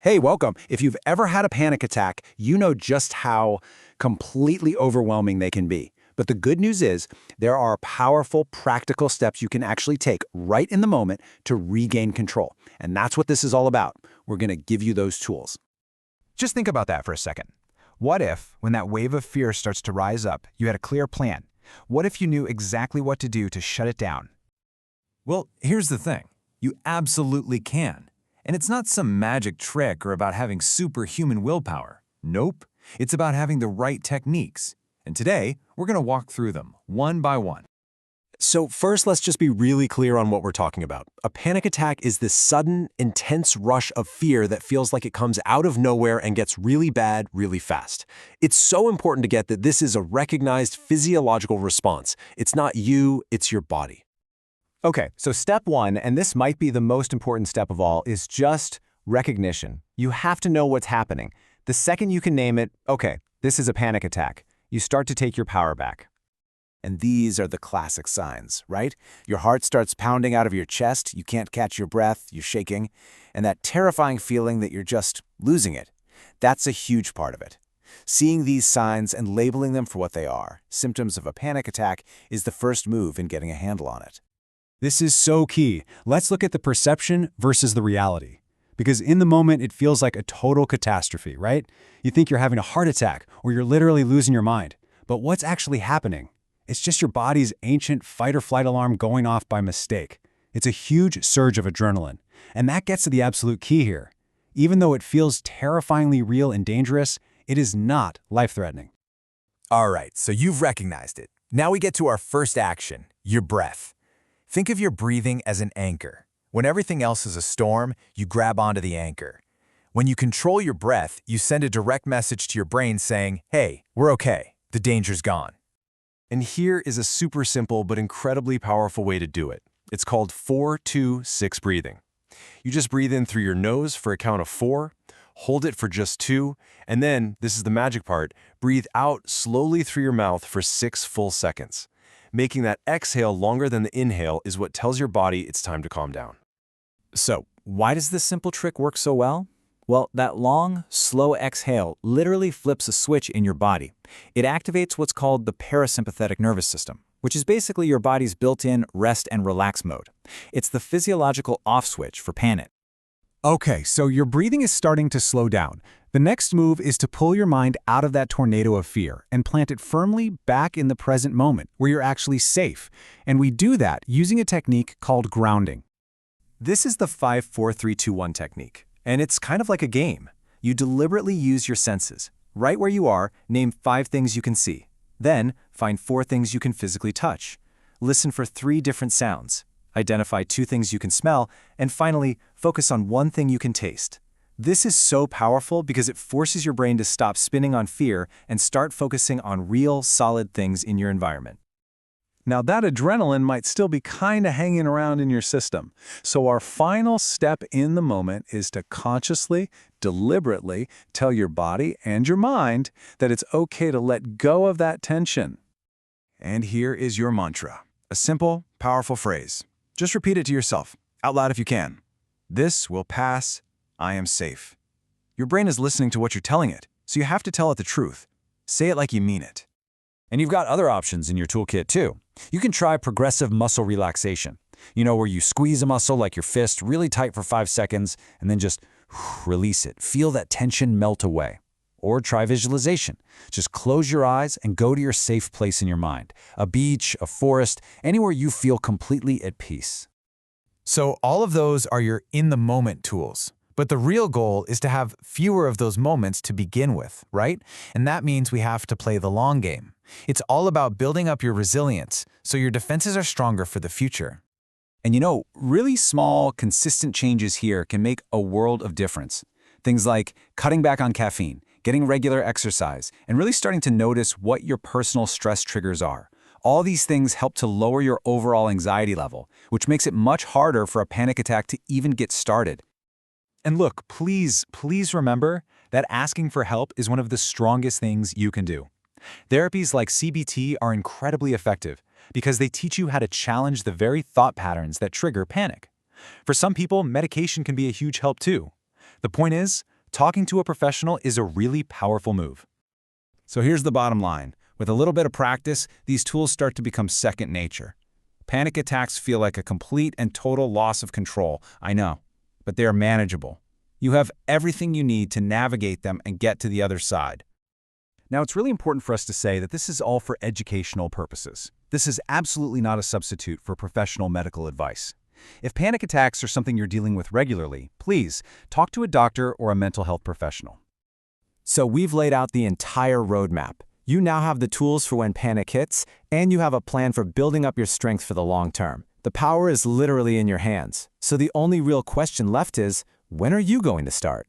Hey, welcome. If you've ever had a panic attack, you know just how completely overwhelming they can be. But the good news is there are powerful, practical steps you can actually take right in the moment to regain control. And that's what this is all about. We're going to give you those tools. Just think about that for a second. What if, when that wave of fear starts to rise up, you had a clear plan? What if you knew exactly what to do to shut it down? Well, here's the thing. You absolutely can. And it's not some magic trick or about having superhuman willpower. Nope. It's about having the right techniques. And today, we're going to walk through them, one by one. So first, let's just be really clear on what we're talking about. A panic attack is this sudden, intense rush of fear that feels like it comes out of nowhere and gets really bad really fast. It's so important to get that this is a recognized physiological response. It's not you, it's your body. Okay, so step one, and this might be the most important step of all, is just recognition. You have to know what's happening. The second you can name it, okay, this is a panic attack, you start to take your power back. And these are the classic signs, right? Your heart starts pounding out of your chest, you can't catch your breath, you're shaking, and that terrifying feeling that you're just losing it. That's a huge part of it. Seeing these signs and labeling them for what they are, symptoms of a panic attack, is the first move in getting a handle on it. This is so key. Let's look at the perception versus the reality. Because in the moment, it feels like a total catastrophe, right? You think you're having a heart attack or you're literally losing your mind. But what's actually happening? It's just your body's ancient fight-or-flight alarm going off by mistake. It's a huge surge of adrenaline. And that gets to the absolute key here. Even though it feels terrifyingly real and dangerous, it is not life-threatening. All right, so you've recognized it. Now we get to our first action, your breath. Think of your breathing as an anchor. When everything else is a storm, you grab onto the anchor. When you control your breath, you send a direct message to your brain saying, hey, we're okay, the danger's gone. And here is a super simple but incredibly powerful way to do it. It's called 4-2-6 breathing. You just breathe in through your nose for a count of 4, hold it for just 2, and then, this is the magic part, breathe out slowly through your mouth for 6 full seconds. Making that exhale longer than the inhale is what tells your body it's time to calm down. So, why does this simple trick work so well? Well, that long, slow exhale literally flips a switch in your body. It activates what's called the parasympathetic nervous system, which is basically your body's built-in rest and relax mode. It's the physiological off switch for panic. Okay, so your breathing is starting to slow down. The next move is to pull your mind out of that tornado of fear and plant it firmly back in the present moment where you're actually safe. And we do that using a technique called grounding. This is the 5-4-3-2-1 technique, and it's kind of like a game. You deliberately use your senses. Right where you are, name 5 things you can see. Then, find 4 things you can physically touch. Listen for 3 different sounds. Identify 2 things you can smell, and finally, focus on 1 thing you can taste. This is so powerful because it forces your brain to stop spinning on fear and start focusing on real, solid things in your environment. Now that adrenaline might still be kind of hanging around in your system. So our final step in the moment is to consciously, deliberately tell your body and your mind that it's okay to let go of that tension. And here is your mantra. A simple, powerful phrase. Just repeat it to yourself, out loud if you can. This will pass. I am safe. Your brain is listening to what you're telling it, so you have to tell it the truth. Say it like you mean it. And you've got other options in your toolkit too. You can try progressive muscle relaxation. You know, where you squeeze a muscle like your fist really tight for 5 seconds and then just release it. Feel that tension melt away. Or try visualization. Just close your eyes and go to your safe place in your mind. A beach, a forest, anywhere you feel completely at peace. So all of those are your in-the-moment tools. But the real goal is to have fewer of those moments to begin with, right? And that means we have to play the long game. It's all about building up your resilience so your defenses are stronger for the future. And you know, really small, consistent changes here can make a world of difference. Things like cutting back on caffeine, getting regular exercise, and really starting to notice what your personal stress triggers are. All these things help to lower your overall anxiety level, which makes it much harder for a panic attack to even get started. And look, please remember that asking for help is one of the strongest things you can do. Therapies like CBT are incredibly effective because they teach you how to challenge the very thought patterns that trigger panic. For some people, medication can be a huge help too. The point is, talking to a professional is a really powerful move. So here's the bottom line. With a little bit of practice, these tools start to become second nature. Panic attacks feel like a complete and total loss of control, I know, but they are manageable. You have everything you need to navigate them and get to the other side. Now, it's really important for us to say that this is all for educational purposes. This is absolutely not a substitute for professional medical advice. If panic attacks are something you're dealing with regularly, please talk to a doctor or a mental health professional. So we've laid out the entire roadmap. You now have the tools for when panic hits, and you have a plan for building up your strength for the long term. The power is literally in your hands. So the only real question left is, when are you going to start?